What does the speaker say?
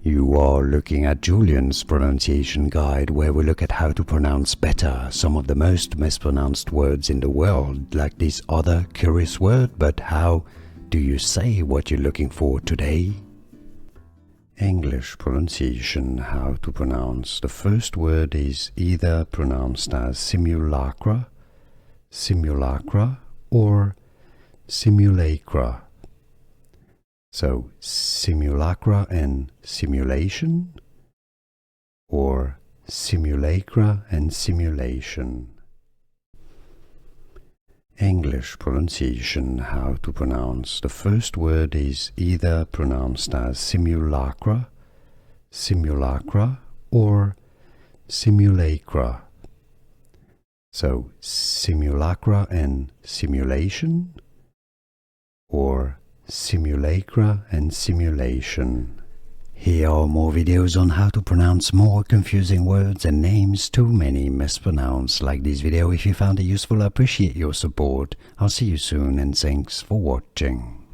You are looking at Julian's pronunciation guide, where we look at how to pronounce better some of the most mispronounced words in the world, like this other curious word. But how do you say what you're looking for today? English pronunciation, how to pronounce. The first word is either pronounced as simulacra, or simulacra. So simulacra and simulation, or simulacra and simulation. English pronunciation, how to pronounce. The first word is either pronounced as simulacra, or simulacra. So simulacra and simulation, or simulacra and simulation. Here are more videos on how to pronounce more confusing words and names too many mispronounced. Like this video if you found it useful. I appreciate your support. I'll see you soon and thanks for watching.